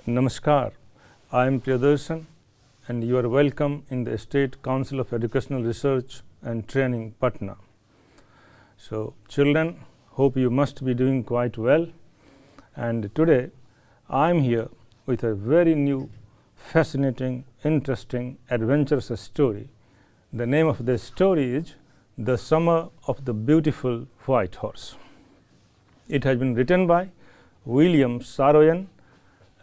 Namaskar, I am Priyadarshan and you are welcome in the State Council of Educational Research and Training, Patna. So children, hope you must be doing quite well, and today I am here with a very new, fascinating, interesting, adventurous story. The name of the story is The Summer of the Beautiful White Horse. It has been written by William Saroyan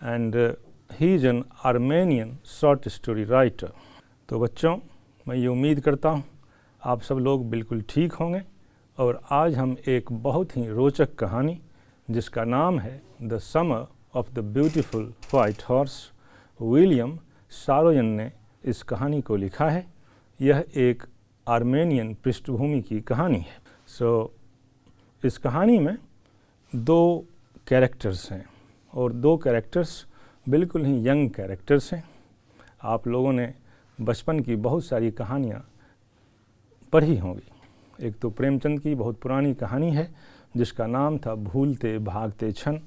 and he is an Armenian short story writer. तो बच्चों, मैं ये उम्मीद करता हूँ आप सब लोग बिल्कुल ठीक होंगे और आज हम एक बहुत ही रोचक कहानी जिसका नाम है the summer of the beautiful white horse, William Saroyan ने इस कहानी को लिखा है। यह एक आर्मेनियन पृष्ठभूमि की कहानी है। इस कहानी में दो कैरेक्टर्स हैं और दो कैरेक्टर्स बिल्कुल ही यंग कैरेक्टर्स हैं। आप लोगों ने बचपन की बहुत सारी कहानियाँ पढ़ी होंगी। एक तो प्रेमचंद की बहुत पुरानी कहानी है जिसका नाम था भूलते भागते क्षण,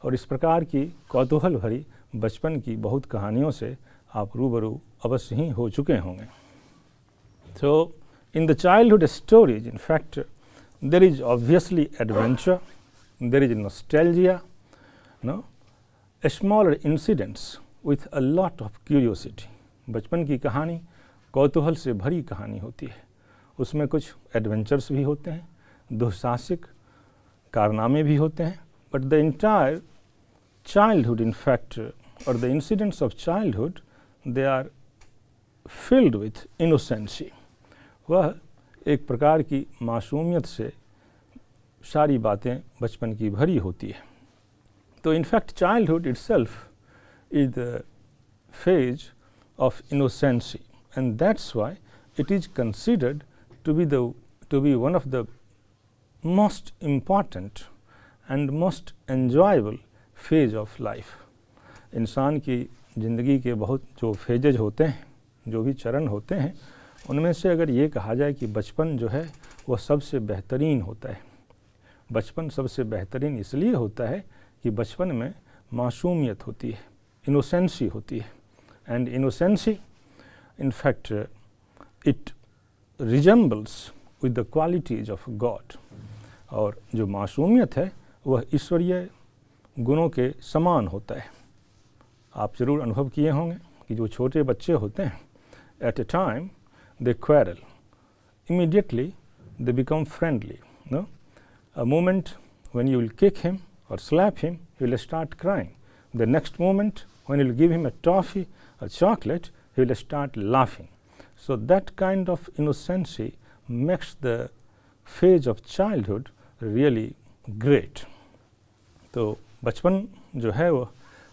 और इस प्रकार की कौतूहल भरी बचपन की बहुत कहानियों से आप रूबरू अवश्य ही हो चुके होंगे। So in the childhood stories, in fact, there is obviously adventure, there is nostalgia, smaller incidents with a lot of curiosity. बचपन की कहानी कौतूहल से भरी कहानी होती है। उसमें कुछ एडवेंचर्स भी होते हैं, दुस्साहसिक कारनामे भी होते हैं, but the entire childhood, in fact, or the incidents of childhood, they are filled with innocency. वह एक प्रकार की मासूमियत से सारी बातें बचपन की भरी होती है। तो in fact childhood itself is the phase of innocency, and that's why it is considered to be one of the most important and most enjoyable phase of life. इंसान की ज़िंदगी के बहुत जो फेजेज होते हैं, जो भी चरण होते हैं, उनमें से अगर ये कहा जाए कि बचपन जो है वह सबसे बेहतरीन होता है। बचपन सबसे बेहतरीन इसलिए होता है कि बचपन में मासूमियत होती है, इनोसेंसी होती है, and innocency in fact it resembles with the qualities of God. और जो मासूमियत है वह ईश्वरीय गुणों के समान होता है। आप ज़रूर अनुभव किए होंगे कि जो छोटे बच्चे होते हैं, at a time they quarrel, immediately they become friendly. A moment when you will kick him or slap him, he will start crying. The next moment when you will give him a toffee or chocolate, he will start laughing. So that kind of innocency makes the phase of childhood really great. तो बचपन जो है वह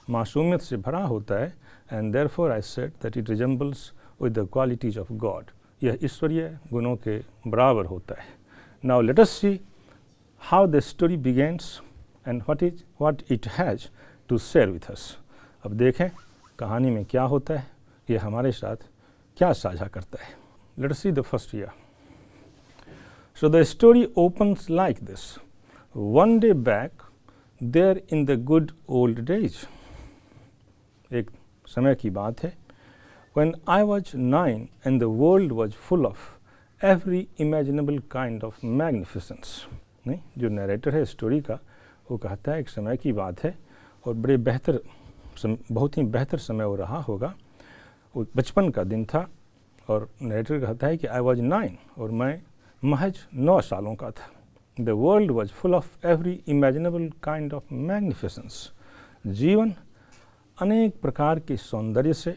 मासूमियत से भरा होता है, and therefore I said that it resembles with the qualities of God. यह ईश्वरीय गुणों के बराबर होता है। Now let us see how the story begins and what it has to share with us. अब देखें कहानी में क्या होता है, ये हमारे साथ क्या साझा करता है। Let us see the first year. So the story opens like this. One day back, there in the good old days. एक समय की बात है, when I was 9 and the world was full of every imaginable kind of magnificence. नहीं, जो narrator है story का वो कहता है एक समय की बात है और बहुत ही बेहतर समय वो रहा होगा। वो बचपन का दिन था और नरेटर कहता है कि I was 9 और मैं महज 9 सालों का था। The world was full of every imaginable kind of magnificence. जीवन अनेक प्रकार के सौंदर्य से,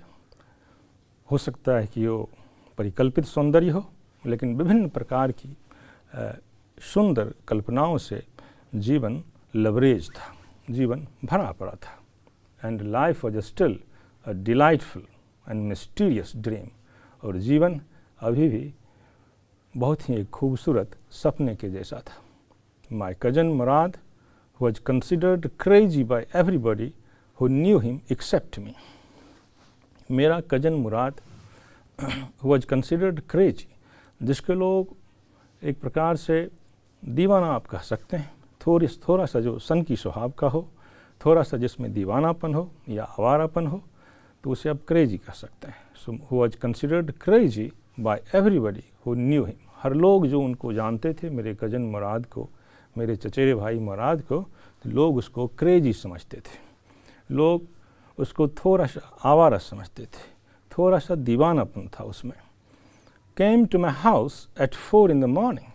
हो सकता है कि वो परिकल्पित सौंदर्य हो, लेकिन विभिन्न प्रकार की सुंदर कल्पनाओं से जीवन लवरेज था, जीवन भरा पड़ा था। And life was still a delightful and mysterious dream, और जीवन अभी भी बहुत ही एक खूबसूरत सपने के जैसा था। My cousin Mourad was considered crazy by everybody who knew him except me. मेरा cousin Mourad was considered crazy, जिसके लोग एक प्रकार से दीवाना आप कह सकते हैं, थोड़ा सा जो सन की स्वभाव का हो, थोड़ा सा जिसमें दीवानापन हो या आवारापन हो तो उसे आप क्रेजी कह सकते हैं। So who was considered crazy by everybody who knew him. हर लोग जो उनको जानते थे, मेरे कज़न मुराद को, मेरे चचेरे भाई मुराद को, तो लोग उसको क्रेजी समझते थे, लोग उसको थोड़ा सा आवारा समझते थे, थोड़ा सा दीवानापन था उसमें। Came to my house at 4 in the morning।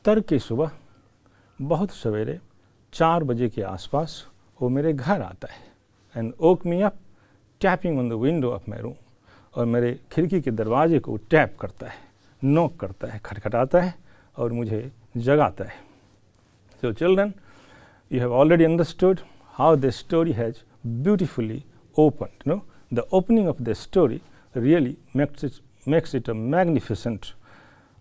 तड़के सुबह बहुत सवेरे 4 बजे के आसपास वो मेरे घर आता है। And woke me up tapping on the window of my room. और मेरे खिड़की के दरवाजे को टैप करता है, नॉक करता है, खटखटाता है और मुझे जगाता है। So children, you have already understood how the story has beautifully opened. You know, the opening of the story really makes it a magnificent,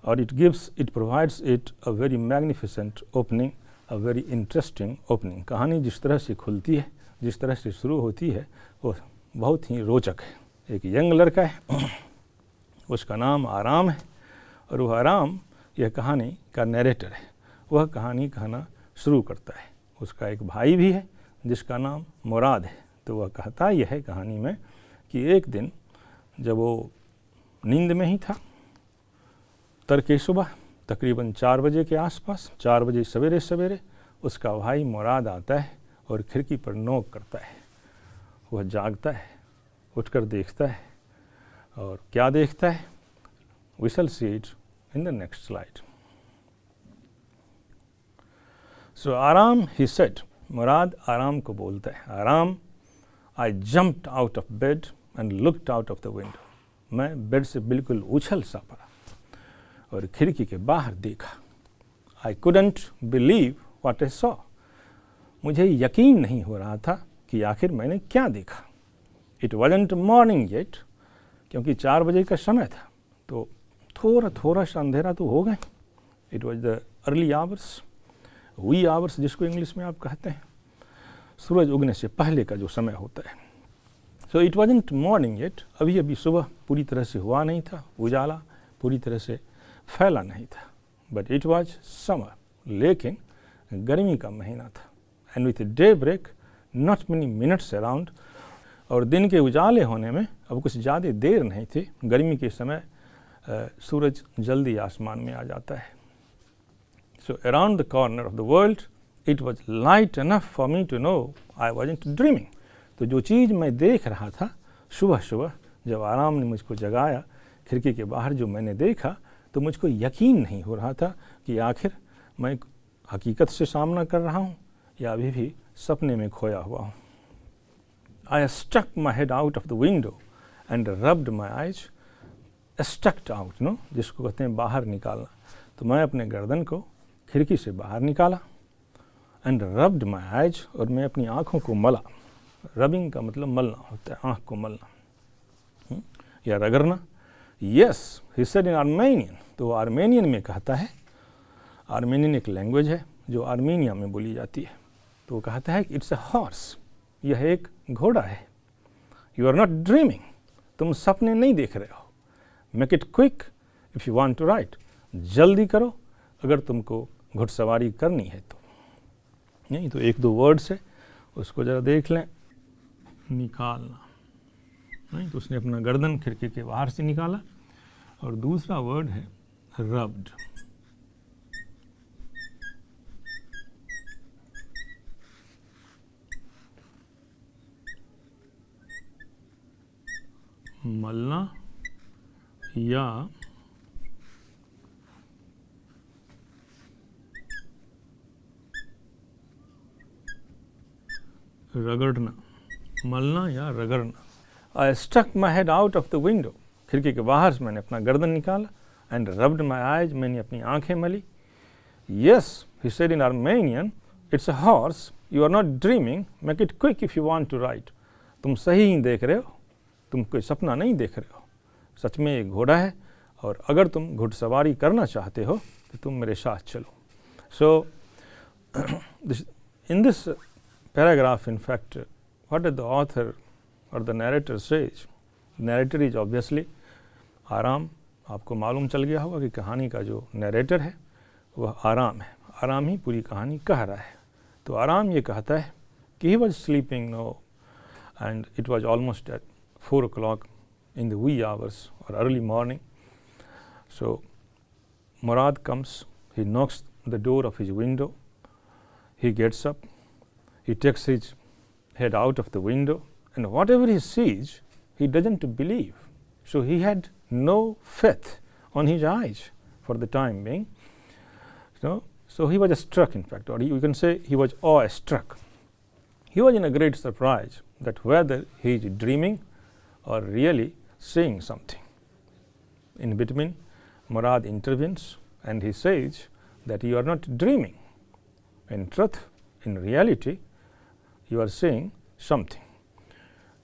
or it provides it a very magnificent opening, a very interesting opening. कहानी जिस तरह से खुलती है, जिस तरह से शुरू होती है, वो बहुत ही रोचक है। एक यंग लड़का है, उसका नाम आराम है, और वह आराम यह कहानी का नरेटर है। वह कहानी कहना शुरू करता है। उसका एक भाई भी है जिसका नाम मुराद है। तो वह कहता यह है कहानी में कि एक दिन जब वो नींद में ही था, तड़के सुबह तकरीबन 4 बजे के आसपास, 4 बजे सवेरे सवेरे उसका भाई मुराद आता है और खिड़की पर नॉक करता है। वह जागता है, उठकर देखता है, और क्या देखता है, we shall see it in the next slide. So Aram, he said, Mourad Aram को बोलता है, Aram, I jumped out of bed and looked out of the window. मैं बेड से बिल्कुल उछल सा पड़ा और खिड़की के बाहर देखा। आई couldn't believe what I saw. मुझे यकीन नहीं हो रहा था कि आखिर मैंने क्या देखा। इट वाजंट मॉर्निंग येट, क्योंकि 4 बजे का समय था, तो थोड़ा सा अंधेरा तो हो गए। It was the early hours, wee hours जिसको इंग्लिश में आप कहते हैं, सूरज उगने से पहले का जो समय होता है। So it wasn't morning yet, अभी अभी सुबह पूरी तरह से हुआ नहीं था, उजाला पूरी तरह से फैला नहीं था। बट इट वॉज समर, लेकिन गर्मी का महीना था। And with daybreak not many minutes around, और दिन के उजाले होने में अब कुछ ज़्यादा देर नहीं थी। गर्मी के समय सूरज जल्दी आसमान में आ जाता है। So around the corner of the world, it was light enough for me to know I wasn't dreaming. तो जो चीज़ मैं देख रहा था सुबह सुबह जब आराम ने मुझको जगाया, खिड़की के बाहर जो मैंने देखा, तो मुझको यकीन नहीं हो रहा था कि आखिर मैं हकीकत से सामना कर रहा हूँ या अभी भी सपने में खोया हुआ हूँ। I stuck my head out of the window and rubbed my eyes. Stuck out, no? जिसको कहते हैं बाहर निकालना। तो मैं अपने गर्दन को खिड़की से बाहर निकाला, एंड रब्ड माई आइज, और मैं अपनी आँखों को मला। रबिंग का मतलब मलना होता है, आँख को मलना या रगड़ना। Yes, he said in Armenian, तो आर्मेनियन में कहता है। आर्मेनियन एक लैंग्वेज है जो आर्मीनिया में बोली जाती है। तो वो कहता है कि इट्स अ हॉर्स, यह एक घोड़ा है। यू आर नॉट ड्रीमिंग, तुम सपने नहीं देख रहे हो। Make it quick if you want to ride, जल्दी करो अगर तुमको घुड़सवारी करनी है तो। नहीं तो 1-2 वर्ड्स है, उसको ज़रा देख लें। निकालना, नहीं तो उसने अपना गर्दन खिड़की के बाहर से निकाला, और दूसरा वर्ड है रब्ड। मलना या रगड़ना, मलना या रगड़ना। I stuck my head out of the window, खिड़की के बाहर से मैंने अपना गर्दन निकाला, एंड रब्ड माई आइज, मैंने अपनी आंखें मली। Yes, he said in Armenian, it's a horse, you are not dreaming, make it quick if you want to ride. तुम सही ही देख रहे हो, तुम कोई सपना नहीं देख रहे हो, सच में एक घोड़ा है, और अगर तुम घुड़सवारी करना चाहते हो तो तुम मेरे साथ चलो। So in this paragraph, in fact, what did the author or the narrator says? Narrator is obviously आराम। आपको मालूम चल गया होगा कि कहानी का जो नरेटर है वह आराम है। आराम ही पूरी कहानी कह रहा है। तो आराम ये कहता है he was sleeping now, and it was almost at 4 o'clock in the wee hours or early morning. So Murad comes, he knocks the door of his window, he gets up, he takes his head out of the window, and whatever he sees, he doesn't believe. So he had no faith on his eyes for the time being. So he was struck, in fact, or you can say he was awe-struck. He was in a great surprise that whether he is dreaming or really seeing something. In between, Murad intervenes and he says that you are not dreaming. In truth, in reality, you are seeing something.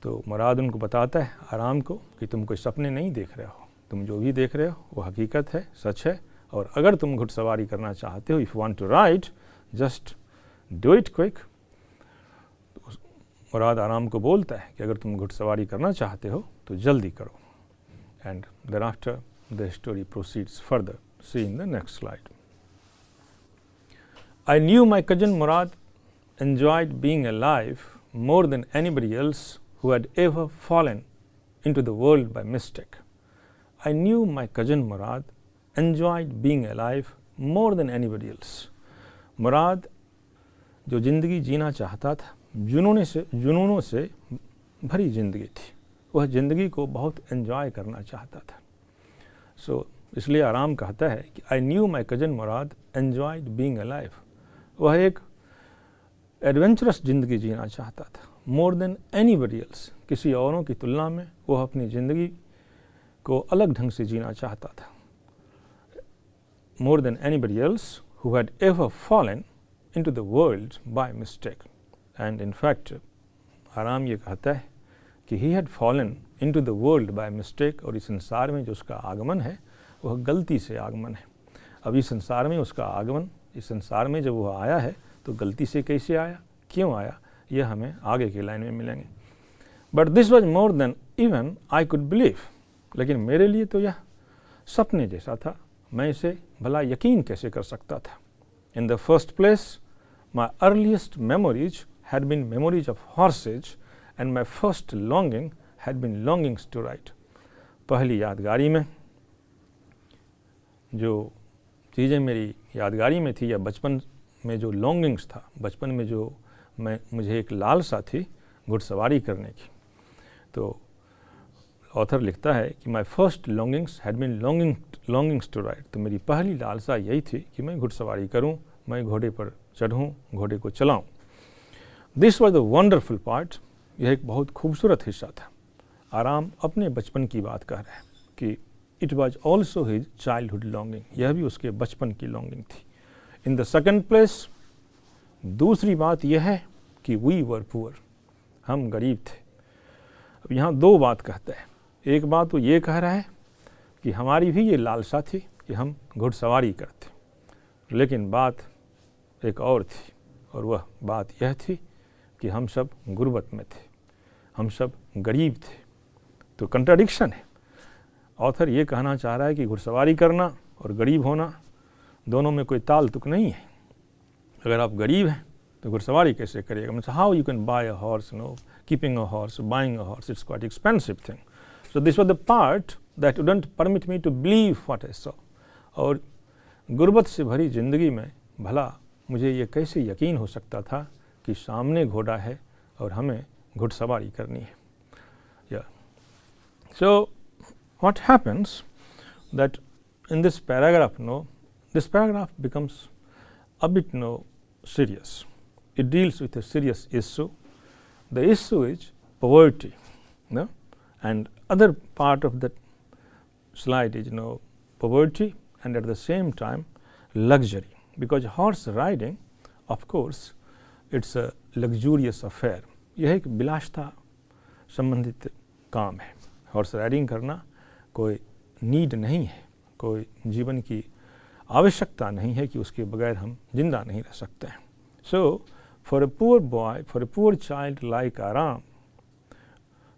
तो मुराद उनको बताता है आराम को कि तुम कोई सपने नहीं देख रहे हो, तुम जो भी देख रहे हो वो हकीकत है, सच है, और अगर तुम घुड़सवारी करना चाहते हो, if want to ride just do it quick. Mourad Aram को बोलता है कि अगर तुम घुड़सवारी करना चाहते हो तो जल्दी करो. And then after the story proceeds further. See in the next slide. I knew my cousin Murad enjoyed being alive more than anybody else who had ever fallen into the world by mistake. I knew my cousin Murad enjoyed being alive more than anybody else. मुराद जो ज़िंदगी जीना चाहता था, जुनूनों से भरी ज़िंदगी थी, वह ज़िंदगी को बहुत एंजॉय करना चाहता था. सो इसलिए आराम कहता है कि I knew my cousin Murad enjoyed being alive. वह एक एडवेंचरस ज़िंदगी जीना चाहता था, मोर देन एनीबडी एल्स. किसी औरों की तुलना में वह अपनी ज़िंदगी को अलग ढंग से जीना चाहता था. More than anybody else who had ever fallen into the world by mistake. And in fact आराम ये कहता है कि he had fallen into the world by mistake. और इस संसार में जो उसका आगमन है वह गलती से आगमन है. अब इस संसार में उसका आगमन, इस संसार में जब वह आया है तो गलती से कैसे आया, क्यों आया, यह हमें आगे की लाइन में मिलेंगे. But this was more than even I could believe. लेकिन मेरे लिए तो यह सपने जैसा था, मैं इसे भला यकीन कैसे कर सकता था. In the first place my earliest memories had been memories of horses and my first longing had been longings to ride. पहली यादगारी में जो चीज़ें मेरी यादगारी में थी, या बचपन में जो लॉन्गिंग्स था, बचपन में जो मुझे एक लालसा थी घुड़सवारी करने की. तो ऑथर लिखता है कि my first longings had been longings to ride. तो मेरी पहली लालसा यही थी कि मैं घुड़सवारी करूं, मैं घोड़े पर चढ़ूं, घोड़े को चलाऊं. This was the wonderful part. यह एक बहुत खूबसूरत हिस्सा था. आराम अपने बचपन की बात कह रहे हैं कि it was also his childhood longing. यह भी उसके बचपन की लॉन्गिंग थी. इन द सेकेंड प्लेस दूसरी बात यह है कि वी वर पुअर. हम गरीब थे. अब यहाँ दो बात कहता है. एक बात तो ये कह रहा है कि हमारी भी ये लालसा थी कि हम घुड़सवारी करते, लेकिन बात एक और थी, और वह बात यह थी कि हम सब गुर्बत में थे, हम सब गरीब थे. तो कंट्राडिक्शन है. ऑथर ये कहना चाह रहा है कि घुड़सवारी करना और गरीब होना दोनों में कोई ताल तुक नहीं है. अगर आप गरीब हैं तो घुड़सवारी कैसे करिएगा. मतलब how you can buy a horse, no, keeping a horse, buying a horse, it's quite expensive thing. So this was the part that wouldn't permit me to believe what I saw. और गुर्बत से भरी ज़िंदगी में भला मुझे ये कैसे यकीन हो सकता था कि सामने घोड़ा है और हमें घुड़सवारी करनी है. या सो what happens that in this paragraph, this paragraph becomes a bit serious. It deals with a serious issue. The issue is poverty, and other part of that slide is poverty and at the same time luxury, because horse riding, of course, it's a luxurious affair. यह एक विलासता संबंधित काम है. Horse riding करना कोई need नहीं है, कोई जीवन की आवश्यकता नहीं है कि उसके बगैर हम जिंदा नहीं रह सकते हैं. So for a poor boy, for a poor child like Aram,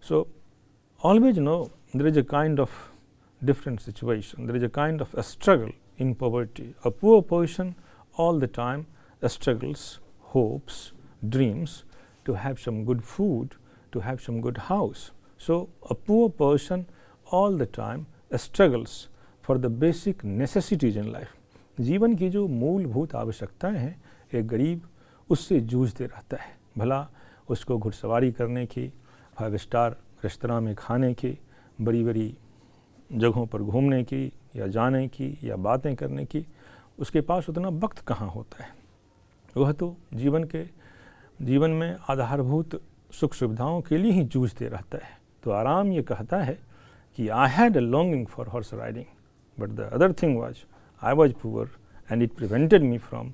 so always there is a kind of different situation, there is a kind of a struggle in poverty. A poor person all the time struggles, hopes, dreams to have some good food, to have some good house. So a poor person all the time struggles for the basic necessities in life. जीवन की जो मूलभूत आवश्यकताएं हैं एक गरीब उससे जूझते रहता है, भला उसको घुड़सवारी करने की, 5 स्टार रेस्तरां में खाने की, बड़ी बड़ी जगहों पर घूमने की या जाने की या बातें करने की, उसके पास उतना वक्त कहाँ होता है। वह तो जीवन में आधारभूत सुख सुविधाओं के लिए ही जूझते रहता है। तो आराम ये कहता है कि I had a longing for horse riding, but the other thing was I was poor and it prevented me from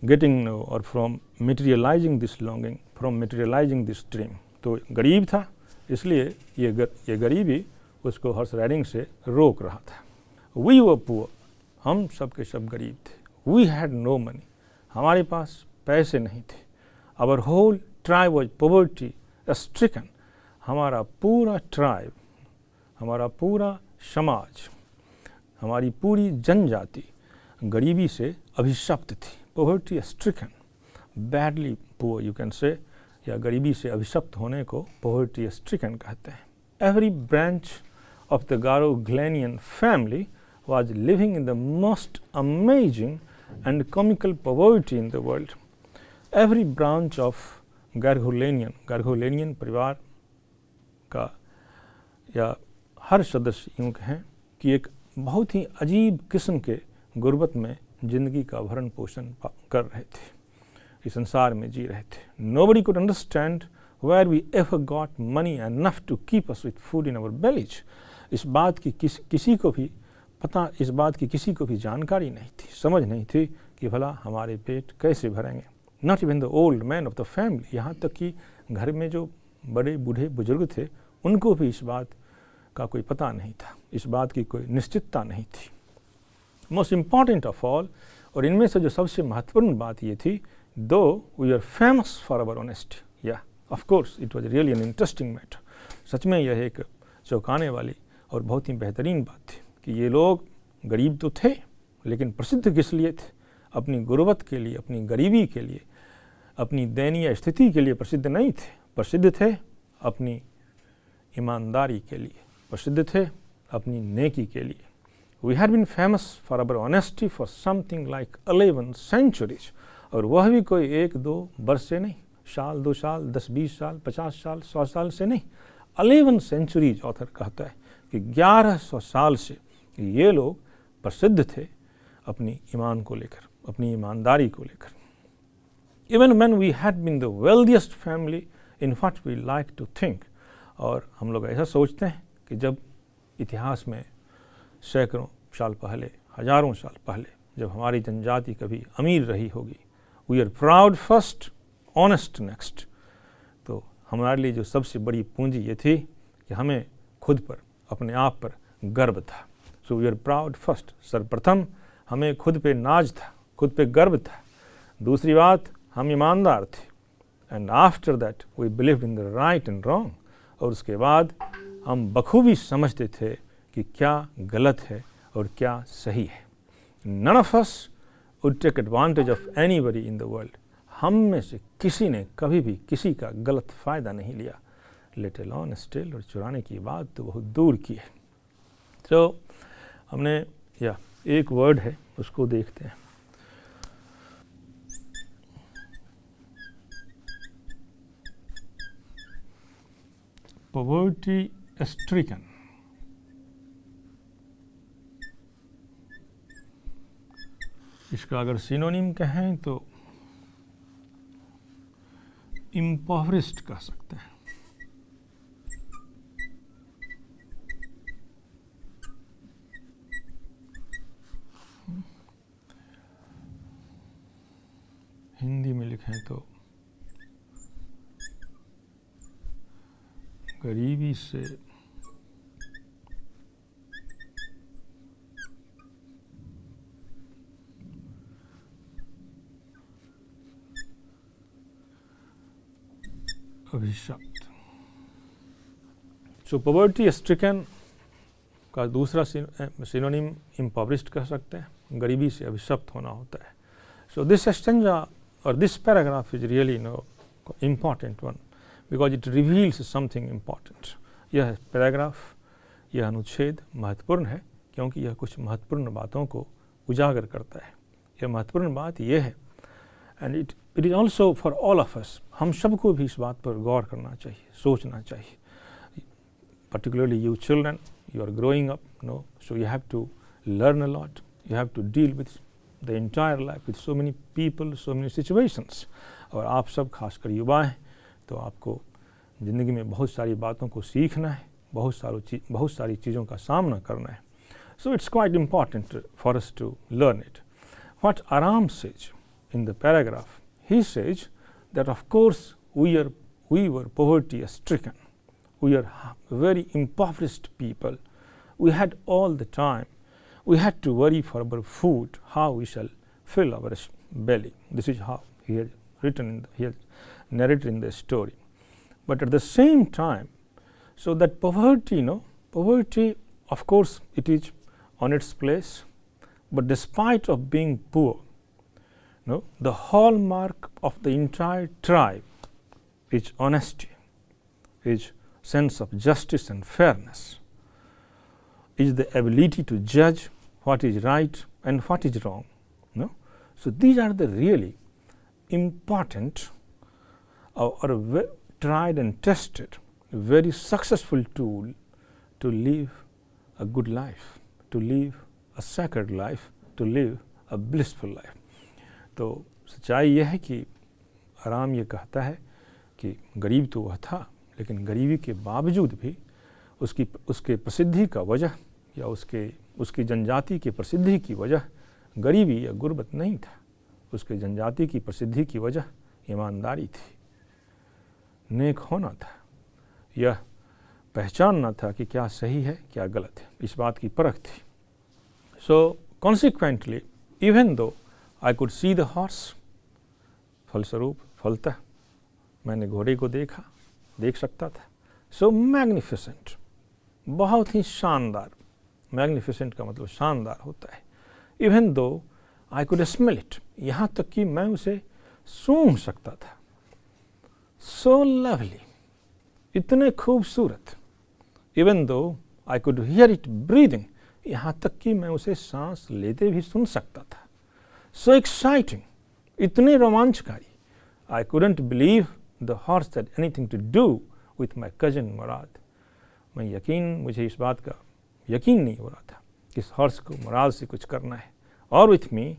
getting और from materialising this longing, from materialising this dream. तो गरीब था, इसलिए ये गरीबी उसको हॉर्स राइडिंग से रोक रहा था। वी वर पुअर, हम सब के सब गरीब थे। वी हैड नो मनी, हमारे पास पैसे नहीं थे। Our whole tribe was poverty stricken, हमारा पूरा ट्राइब, हमारा पूरा समाज, हमारी पूरी जनजाति गरीबी से अभिशप्त थी। Poverty stricken, badly poor you can say, या गरीबी से अभिशप्त होने को पॉवर्टी स्ट्रिकन कहते हैं। Every branch of the Garo-Ghlenian family was living in the most amazing and comical poverty in the world. Every branch of Gargolenian परिवार का या हर सदस्य यूँ कहें कि एक बहुत ही अजीब किस्म के गुर्बत में ज़िंदगी का भरण पोषण कर रहे थे, इस संसार में जी रहे थे। Nobody could understand where we ever got money enough to keep us with food in our bellies. इस बात की किसी को भी जानकारी नहीं थी, समझ नहीं थी कि भला हमारे पेट कैसे भरेंगे। Not even the old man of the family, यहाँ तक कि घर में जो बड़े बूढ़े बुजुर्ग थे उनको भी इस बात का कोई पता नहीं था, इस बात की कोई निश्चितता नहीं थी। मोस्ट इम्पॉर्टेंट ऑफ ऑल, और इनमें से जो सबसे महत्वपूर्ण बात ये थी, दो we are famous for our honesty, yeah of course it was really an interesting matter. सच में यह एक चौंकाने वाली और बहुत ही बेहतरीन बात थी कि ये लोग गरीब तो थे लेकिन प्रसिद्ध किस लिए थे? अपनी गुर्बत के लिए, अपनी गरीबी के लिए, अपनी दयनीय स्थिति के लिए प्रसिद्ध नहीं थे। प्रसिद्ध थे अपनी ईमानदारी के लिए, प्रसिद्ध थे अपनी नेकी के लिए। We had been famous for our honesty for something like 11 centuries, और वह भी कोई 1-2 वर्ष से नहीं, साल 2 साल 10-20 साल 50 साल 100 साल से नहीं, 11 centuries ऑथर कहता है कि 1100 साल से ये लोग प्रसिद्ध थे अपनी ईमान को लेकर, अपनी ईमानदारी को लेकर। Even when we had been the wealthiest family in what we like to think, और हम लोग ऐसा सोचते हैं कि जब इतिहास में सैकड़ों साल पहले, हजारों साल पहले जब हमारी जनजाति कभी अमीर रही होगी, we are proud first, honest next. तो हमारे लिए जो सबसे बड़ी पूंजी ये थी कि हमें खुद पर, अपने आप पर गर्व था। So we are proud first, सर्वप्रथम हमें खुद पे नाज था, खुद पे गर्व था। दूसरी बात, हम ईमानदार थे। And after that we believed in the right and wrong, और उसके बाद हम बखूबी समझते थे कि क्या गलत है और क्या सही है। None of us would take advantage of anybody in the world, हम में से किसी ने कभी भी किसी का गलत फ़ायदा नहीं लिया। लेट अलोन स्टील, और चुराने की बात तो बहुत दूर की है। तो हमने या एक वर्ड है उसको देखते हैं। पॉवर्टी स्ट्रिकन, इसका अगर सिनोनिम कहें तो इम्पॉवरिश्ड कह सकते हैं। हिंदी में लिखें तो गरीबी से अभिशप्त। सो पॉवर्टी स्ट्रिकन का दूसरा सिनोनिम इम्पॉवरिश्ड कह सकते हैं, गरीबी से अभिशप्त होना होता है। So this stanza or this paragraph is really important one because it reveals something important. यह पैराग्राफ, यह अनुच्छेद महत्वपूर्ण है क्योंकि यह कुछ महत्वपूर्ण बातों को उजागर करता है। यह महत्वपूर्ण बात यह है and it is also for all of us, हम सबको भी इस बात पर गौर करना चाहिए, सोचना चाहिए। Particularly you children, you are growing up, so you have to learn a lot. You have to deal with the entire life with so many people, so many situations. और आप सब खासकर युवा हैं तो आपको ज़िंदगी में बहुत सारी बातों को सीखना है, बहुत सारी चीज़ों का सामना करना है. So it's quite important for us to learn it. What Aram says in the paragraph, he says that of course we were poverty stricken. We are very impoverished people. We had all the time. We had to worry for our food, how we shall fill our belly. This is how he has written, he has narrated in the story. But at the same time, so that poverty, poverty, of course, it is on its place. But despite of being poor, the hallmark of the entire tribe is honesty, is sense of justice and fairness, is the ability to judge what is right and what is wrong. So these are the really important or tried and tested, very successful tool to live a good life, to live a sacred life, to live a blissful life. तो सच्चाई यह है कि आराम ये कहता है कि गरीब तो वह था, लेकिन गरीबी के बावजूद भी उसके प्रसिद्धि का वजह या उसकी जनजाति की प्रसिद्धि की वजह गरीबी या गुर्बत नहीं था. उसके जनजाति की प्रसिद्धि की वजह ईमानदारी थी, नेक होना था, यह पहचानना था कि क्या सही है क्या गलत है, इस बात की परख थी. सो consequently even though I could see the horse, फलस्वरूप फलतः मैंने घोड़े को देख सकता था. सो मैग्निफिसेंट, बहुत ही शानदार. मैग्निफिसेंट का मतलब शानदार होता है. Even though I could smell it, यहाँ तक कि मैं उसे सूंघ सकता था. सो लवली, इतने खूबसूरत. Even though I could hear it breathing, यहाँ तक कि मैं उसे सांस लेते भी सुन सकता था. सो एक्साइटिंग, इतने रोमांचकारी. I couldn't believe the horse had anything to do with my cousin Murad. मुझे इस बात का यकीन नहीं हो रहा था कि इस हॉर्स को मुराद से कुछ करना है, और विथ मी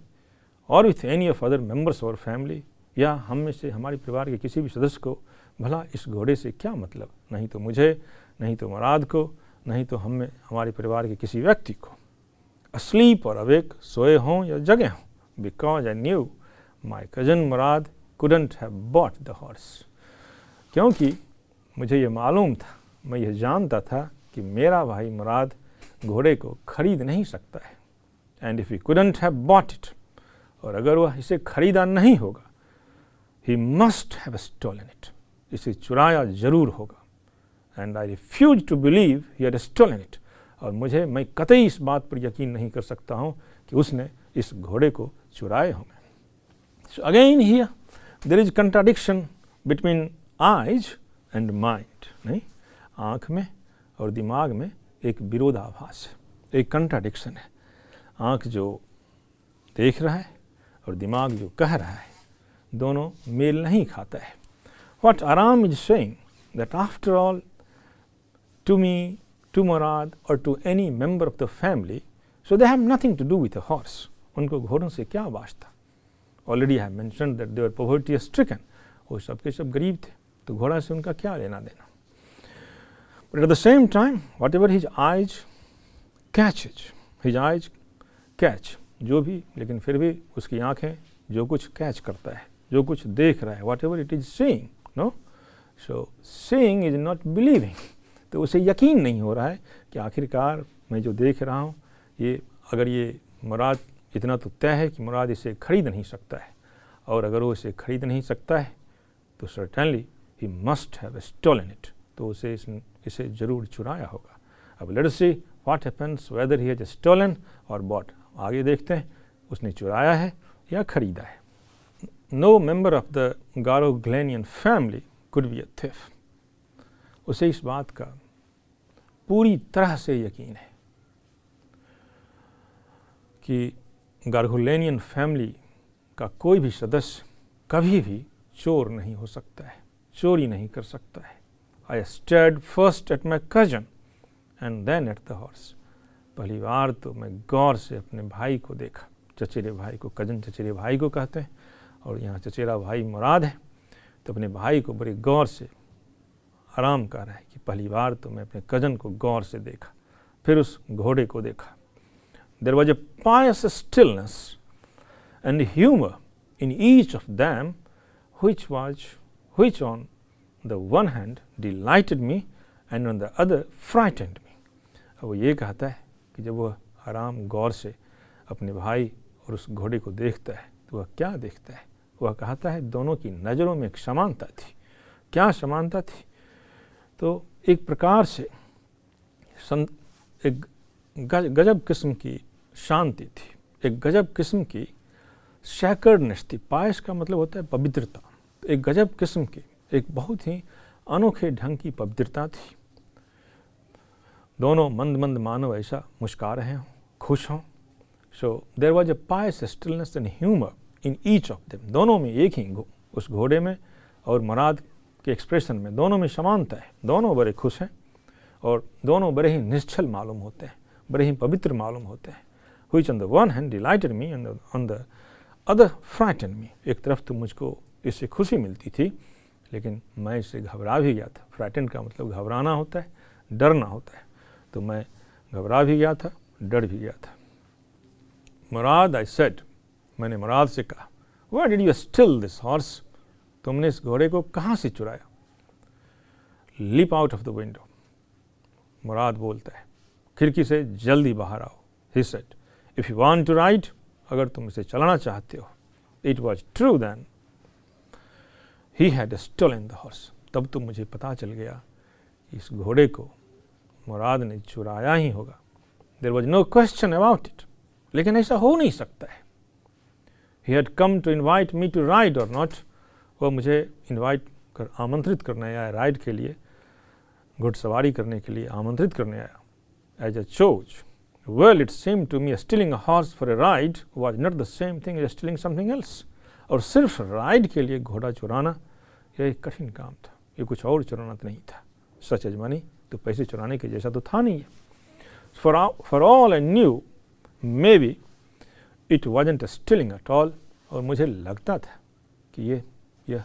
और with any of other members और फैमिली, या हम में से हमारे परिवार के किसी भी सदस्य को भला इस घोड़े से क्या मतलब. नहीं तो मुझे, नहीं तो मुराद को, नहीं तो हमारे परिवार के किसी व्यक्ति को. अस्लीप और अवेक, सोए हों या जगे हों, because I knew my cousin Murad couldn't have bought the horse. क्योंकि मुझे ये मालूम था, मैं यह जानता था कि मेरा भाई मुराद घोड़े को खरीद नहीं सकता है. And if he couldn't have bought it, और अगर वह इसे खरीदा नहीं होगा, he must have stolen it, इसे चुराया जरूर होगा. And I refuse to believe he had stolen it, और मैं कतई इस बात पर यकीन नहीं कर सकता हूँ कि उसने इस घोड़े को चुराए होंगे. So again here there is contradiction between eyes and mind. नहीं, आँख में और दिमाग में एक विरोधाभास है, एक कंट्राडिक्शन है. आँख जो देख रहा है और दिमाग जो कह रहा है, दोनों मेल नहीं खाता है. What Aram is saying that after all, to me, to Murad or to any member of the family, so they have nothing to do with a horse. उनको घोड़ों से क्या वास्ता. Already I have mentioned that they were poverty stricken. वो सबके सब गरीब थे, तो घोड़ा से उनका क्या लेना देना. But at the same time, whatever his eyes catch, जो भी, लेकिन फिर भी उसकी आँखें जो कुछ कैच करता है, जो कुछ देख रहा है, whatever it is seeing, so seeing is not believing. तो उसे यकीन नहीं हो रहा है कि आखिरकार मैं जो देख रहा हूँ, अगर ये मुराद, इतना तो तय है कि मुराद इसे खरीद नहीं सकता है, और अगर वो इसे खरीद नहीं सकता है तो certainly he must have stolen it, तो उसे इसे जरूर चुराया होगा. अब let us see what happens whether he has stolen or bought. आगे देखते हैं उसने चुराया है या खरीदा है. no member of the Garo-Ghlenian family could be a thief. उसे इस बात का पूरी तरह से यकीन है कि गार्गुलेनियन फैमिली का कोई भी सदस्य कभी भी चोर नहीं हो सकता है, चोरी नहीं कर सकता है. I stared first at my cousin and then at the horse. पहली बार तो मैं गौर से अपने भाई को देखा, चचेरे भाई को. कजन चचेरे भाई को कहते हैं और यहाँ चचेरा भाई मुराद है. तो अपने भाई को बड़े गौर से आराम कर रहा है कि पहली बार तो मैं अपने कजन को गौर से देखा. फिर उस घोड़े को देखा. There was a pious stillness and humor in each of them, which on the one hand delighted me and on the other frightened me. अब वो ये कहता है कि जब वह आराम गौर से अपने भाई और उस घोड़े को देखता है तो वह क्या देखता है? वह कहता है दोनों की नज़रों में एक समानता थी. क्या समानता थी? तो एक प्रकार से एक गजब किस्म की शांति थी, एक गजब किस्म की सैक्रेडनेस थी. पायस का मतलब होता है पवित्रता. एक गजब किस्म की, एक बहुत ही अनोखे ढंग की पवित्रता थी. दोनों मंद मंद मानव ऐसा मुस्कुरा रहे हों, खुश हों. So there was a pious stillness and humour in each of them. दोनों में एक ही, उस घोड़े में और मुराद के एक्सप्रेशन में दोनों में समानता है. दोनों बड़े खुश हैं और दोनों बड़े ही निश्चल मालूम होते हैं, बड़े ही पवित्र मालूम होते हैं. Which on the one hand delighted me and on the other frightened me. एक तरफ तो मुझको इससे खुशी मिलती थी लेकिन मैं इससे घबरा भी गया था. फ्राइटेंड का मतलब घबराना होता है, डरना होता है. तो मैं घबरा भी गया था, डर भी गया था. मुराद, I said, मैंने मुराद से कहा, Where did you steal this horse? तुमने इस घोड़े को कहाँ से चुराया? Leap out of the window. मुराद बोलता है, खिड़की से जल्दी बाहर आओ. He said, If you want to ride, अगर तुम इसे चलाना चाहते हो. It was true then. He had stolen the horse. तब तो मुझे पता चल गया इस घोड़े को मुराद ने चुराया ही होगा. There was no question about it. लेकिन ऐसा हो नहीं सकता है. He had come to invite me to ride or not. वह मुझे आमंत्रित करने आया राइड के लिए, घुड़सवारी करने के लिए आमंत्रित करने आया. As I chose. Well, it seemed to me stealing a horse for a ride was not the same thing as stealing something else. और सिर्फ राइड के लिए घोड़ा चुराना यह एक कठिन काम था. ये कुछ और चुराना तो नहीं था. सच एज मनी, तो पैसे चुराने के जैसा तो था नहीं है. For all I knew, maybe it wasn't stealing at all. और मुझे लगता था कि यह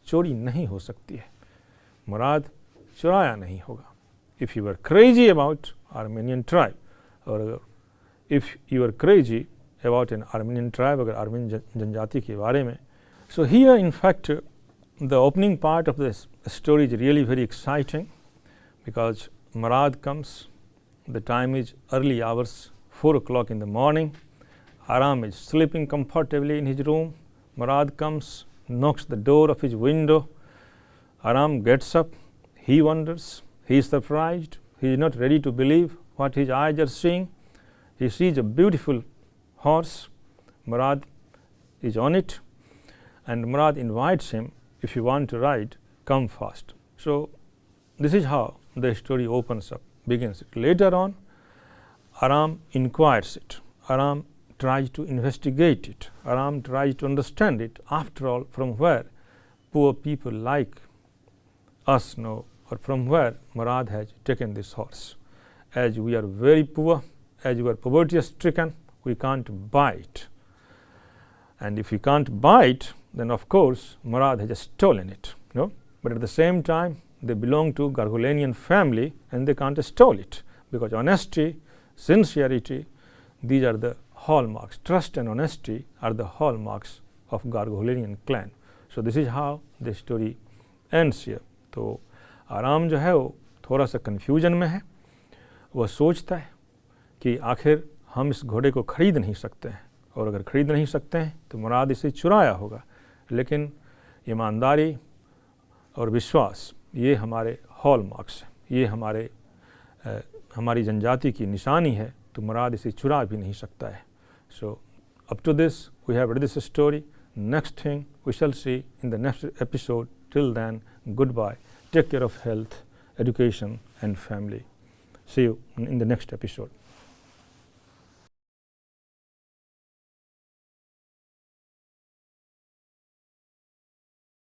चोरी नहीं हो सकती है. मुराद चुराया नहीं होगा. If you were crazy about Armenian tribe, और if you are crazy about an Armenian tribe, अगर आर्मेन जनजाति के बारे में. So here in fact the opening part of this story is really very exciting because Murad comes, the time is early hours, 4 o'clock in the morning. Aram is sleeping comfortably in his room. Murad comes, knocks the door of his window. Aram gets up, he wonders, he is surprised, he is not ready to believe what his eyes are seeing. He sees a beautiful horse. Murad is on it, and Murad invites him, if you want to ride, come fast. So this is how the story opens up, begins it. Later on, Aram inquires it. Aram tries to investigate it. Aram tries to understand it. After all, from where poor people like us know, or from where Murad has taken this horse. As we are very poor, as we are poverty stricken, we can't buy it. And if we can't buy it, then of course Murad has stolen it. But at the same time, they belong to Gargulenian family and they can't steal it, because honesty, sincerity, these are the hallmarks. Trust and honesty are the hallmarks of Gargulenian clan. So this is how the story ends here. तो आराम जो है वो थोड़ा सा confusion में है. वह सोचता है कि आखिर हम इस घोड़े को ख़रीद नहीं सकते हैं, और अगर ख़रीद नहीं सकते हैं तो मुराद इसे चुराया होगा. लेकिन ईमानदारी और विश्वास ये हमारे हॉलमार्क्स हैं, ये हमारी जनजाति की निशानी है. तो मुराद इसे चुरा भी नहीं सकता है. So up to this we have read this story. next thing we shall see in the next episode. Till then, goodbye. Take care of health, education and family. See you in the next episode.